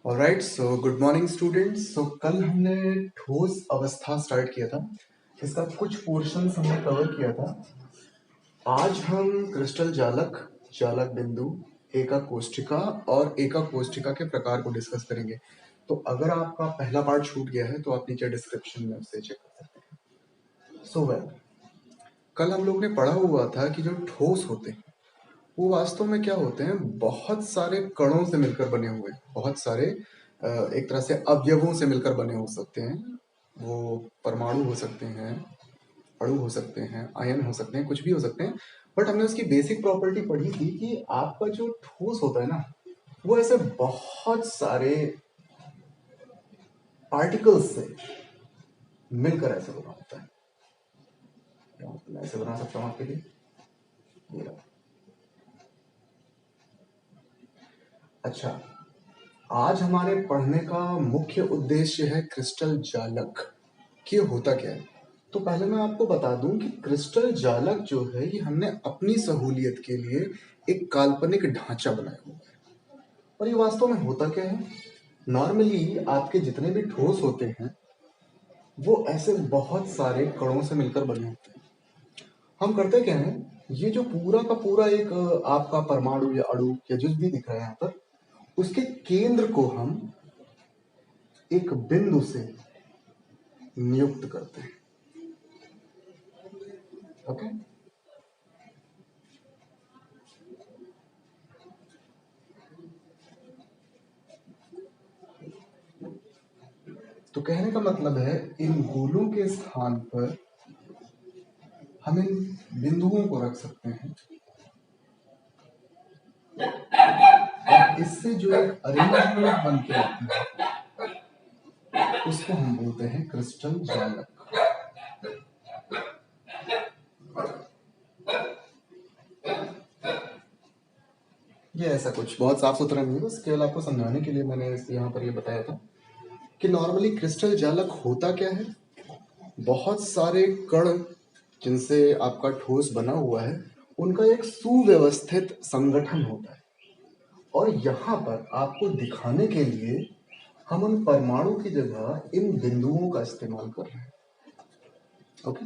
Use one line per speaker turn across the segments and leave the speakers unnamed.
Alright, so good morning students. So कल हमने ठोस अवस्था स्टार्ट किया था। इसका कुछ पोर्शंस हमने कवर किया था। आज हम क्रिस्टल जालक, जालक बिंदु, एकक कोष्ठिका और एकक कोष्ठिका के प्रकार को डिस्कस करेंगे। तो अगर आपका पहला पार्ट छूट गया है तो आप नीचे डिस्क्रिप्शन में उसे चेक कर सकते हैं। सो वेल, कल हम लोग ने पढ़ा हुआ था कि जो ठोस होते हैं वो वास्तव में क्या होते हैं, बहुत सारे कणों से मिलकर बने हुए, बहुत सारे एक तरह से अवयवों से मिलकर बने हो सकते हैं। वो परमाणु हो सकते हैं, अणु हो सकते हैं, आयन हो सकते हैं, कुछ भी हो सकते हैं। बट हमने उसकी बेसिक प्रॉपर्टी पढ़ी थी कि आपका जो ठोस होता है ना, वो ऐसे बहुत सारे पार्टिकल्स से मिलकर ऐसे बना होता है। मैं ऐसे बना सकता हूँ आपके लिए, ये रहा। अच्छा, आज हमारे पढ़ने का मुख्य उद्देश्य है क्रिस्टल जालक कि होता क्या है। तो पहले मैं आपको बता दूं कि क्रिस्टल जालक जो है ये हमने अपनी सहूलियत के लिए एक काल्पनिक ढांचा बनाया हुआ है। और ये वास्तव में होता क्या है, नॉर्मली आपके जितने भी ठोस होते हैं वो ऐसे बहुत सारे कणों से मिलकर बने होते हैं। हम करते क्या है, ये जो पूरा का पूरा एक आपका परमाणु या अणु या जो भी दिख रहा है यहाँ पर, उसके केंद्र को हम एक बिंदु से नियुक्त करते हैं। ओके, तो कहने का मतलब है इन गोलों के स्थान पर हम इन बिंदुओं को रख सकते हैं और इससे जो एक अरेंजमेंट बन के आती है उसको हम बोलते हैं क्रिस्टल जालक। ये ऐसा कुछ बहुत साफ सुथरा नहीं है, बस केवल आपको समझाने के लिए मैंने यहाँ पर ये बताया था कि नॉर्मली क्रिस्टल जालक होता क्या है। बहुत सारे कण जिनसे आपका ठोस बना हुआ है उनका एक सुव्यवस्थित संगठन होता है, और यहाँ पर आपको दिखाने के लिए हम उन परमाणु की जगह इन बिंदुओं का इस्तेमाल कर रहे हैं। ओके,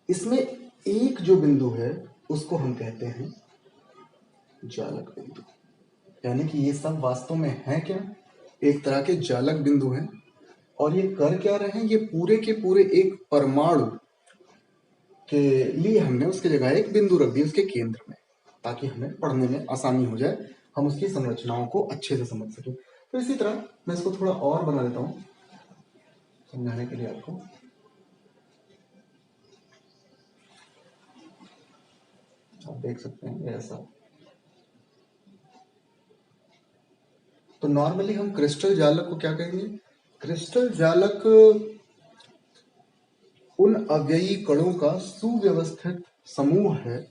इसमें एक जो बिंदु है उसको हम कहते हैं जालक बिंदु। यानी कि ये सब वास्तव में है क्या, एक तरह के जालक बिंदु हैं। और ये कर क्या रहे हैं, ये पूरे के पूरे एक परमाणु के लिए हमने उसकी जगह एक बिंदु रख दी उसके केंद्र में, ताकि हमें पढ़ने में आसानी हो जाए, हम उसकी संरचनाओं को अच्छे से समझ सकें। तो इसी तरह मैं इसको थोड़ा और बना देता हूँ समझाने के लिए आपको। आप देख सकते हैं ऐसा। तो नॉर्मली हम क्रिस्टल जालक को क्या कहेंगे, क्रिस्टल जालक उन अव्ययी कणों का सुव्यवस्थित समूह है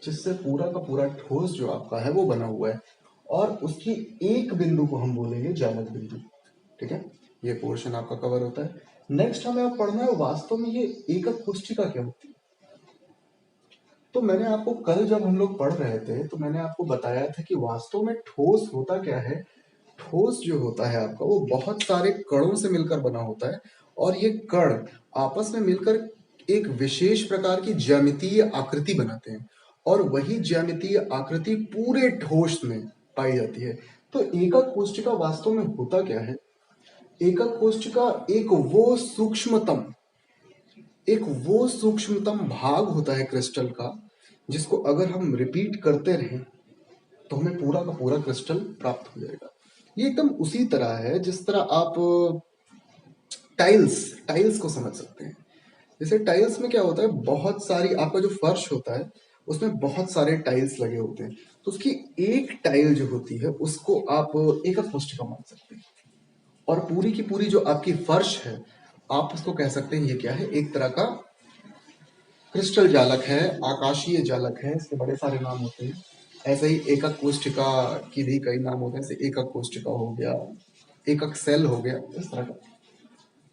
जिससे पूरा का पूरा ठोस जो आपका है वो बना हुआ है, और उसकी एक बिंदु को हम बोलेंगे जालक बिंदु। ठीक है, ये पोर्शन आपका कवर होता है। नेक्स्ट हमें अब पढ़ना है वास्तव में ये एकक कोष्ठिका क्या होती है। तो मैंने आपको कल जब हम लोग पढ़ रहे थे तो मैंने आपको बताया था कि वास्तव में ठोस होता क्या है। ठोस जो होता है आपका वो बहुत सारे कणों से मिलकर बना होता है, और ये कण आपस में मिलकर एक विशेष प्रकार की ज्यामितीय आकृति बनाते हैं, और वही ज्यामितीय आकृति पूरे ठोस में पाई जाती है। तो एकक कोष्ठिका वास्तव में होता क्या है, एकक कोष्ठिका एक वो सूक्ष्मतम भाग होता है क्रिस्टल का, जिसको अगर हम रिपीट करते रहें तो हमें पूरा का पूरा क्रिस्टल प्राप्त हो जाएगा। ये एकदम उसी तरह है जिस तरह आप टाइल्स टाइल्स को समझ सकते हैं। जैसे टाइल्स में क्या होता है, बहुत सारी आपका जो फर्श होता है उसमें बहुत सारे टाइल्स लगे होते हैं, तो उसकी एक टाइल जो होती है उसको आप एकक कोष्ठिका मान सकते हैं। और पूरी की पूरी जो आपकी फर्श है आप उसको कह सकते हैं ये क्या है, एक तरह का क्रिस्टल जालक है, आकाशीय जालक है, इसके बड़े सारे नाम होते हैं। ऐसे ही एकक कोष्ठिका की भी कई नाम होते हैं, जैसे एकक कोष्ठिका हो गया, एकक सेल हो गया, इस तरह का।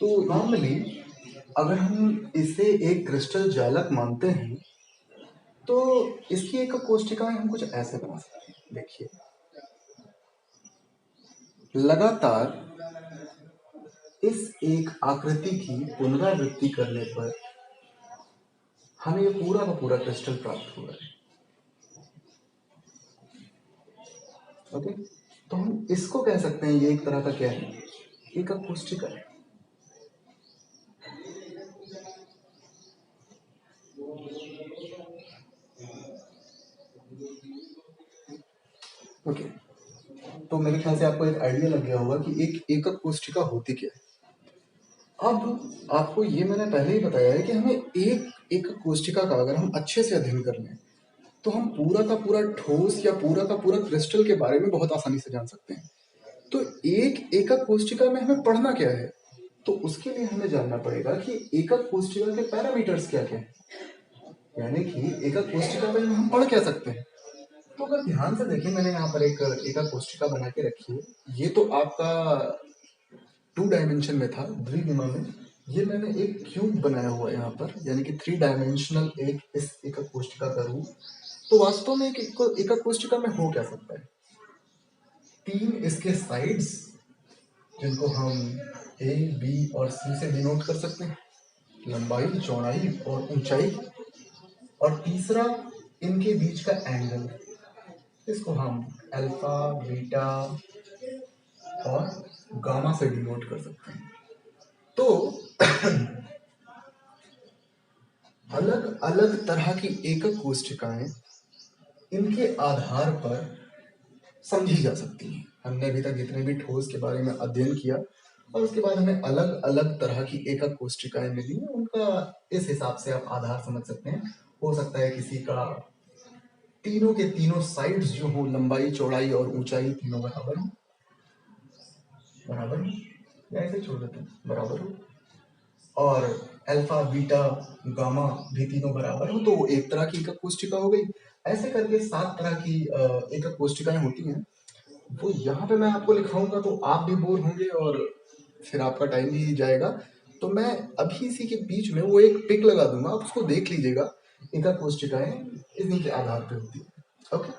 तो नॉर्मली अगर हम इसे एक क्रिस्टल जालक मानते हैं तो इसकी एकक कोष्ठिकाएं हम कुछ ऐसे बना सकते हैं। देखिए, लगातार इस एक आकृति की पुनरावृत्ति करने पर हमें ये पूरा का पूरा क्रिस्टल प्राप्त हुआ है। ओके, तो हम इसको कह सकते हैं, ये एक तरह का क्या है, एकक कोष्ठिका है। ओके, तो मेरे ख्याल से आपको एक आइडिया लग गया होगा कि एक एकक कोष्ठिका होती क्या है। अब आपको ये मैंने पहले ही बताया है कि हमें एक एकक कोष्ठिका का अगर हम अच्छे से अध्ययन कर लें तो हम पूरा का पूरा ठोस या पूरा का पूरा क्रिस्टल के बारे में बहुत आसानी से जान सकते हैं। तो एक एकक कोष्ठिका में हमें पढ़ना क्या है, तो उसके लिए हमें जानना पड़ेगा कि एकक कोष्ठिका के पैरामीटर्स क्या क्या है, यानी कि एकक कोष्ठिका में हम पढ़ क्या सकते हैं। तो अगर ध्यान से देखिए, मैंने यहाँ पर एक एकक कोष्ठिका बना के रखी है। ये तो आपका 2 डायमेंशन में था, द्विविमा में। ये मैंने एक क्यूब बनाया हुआ है यहाँ पर, यानी कि 3 डायमेंशनल एक इस एकक कोष्ठिका का रूप। तो वास्तव में एक एकक कोष्ठिका में हो क्या सकता है, 3 इसके साइड्स जिनको हम ए, बी और सी से डिनोट कर सकते हैं, लंबाई, चौड़ाई और ऊंचाई, और तीसरा इनके बीच का एंगल, इसको हम अल्फा, बीटा और गामा से डिनोट कर सकते हैं। तो अलग अलग तरह की एकक कोष्ठिकाएं इनके आधार पर समझी जा सकती हैं। हमने अभी तक जितने भी ठोस के बारे में अध्ययन किया और उसके बाद हमें अलग अलग तरह की एकक कोष्ठिकाएं मिली, उनका इस हिसाब से आप आधार समझ सकते हैं। हो सकता है किसी का तीनों के तीनों साइड्स जो हो, लंबाई, चौड़ाई और ऊंचाई तीनों बराबर हो, या ऐसे छोड़ देते हैं बराबर हो, और अल्फा, बीटा, गामा भी तीनों बराबर हो, तो वो एक तरह की एकक कोष्ठिका हो गई। ऐसे करके 7 तरह की एकक कोष्ठिकाएं होती हैं। वो यहाँ पे मैं आपको लिखाऊंगा तो आप भी बोर होंगे और फिर आपका टाइम भी जाएगा। तो मैं अभी इसी के बीच में वो एक पिक लगा दूंगा, आप उसको देख लीजिएगा। एकक कोष्ठिकाएं इन्हीं के आधार पे होती है। ओके।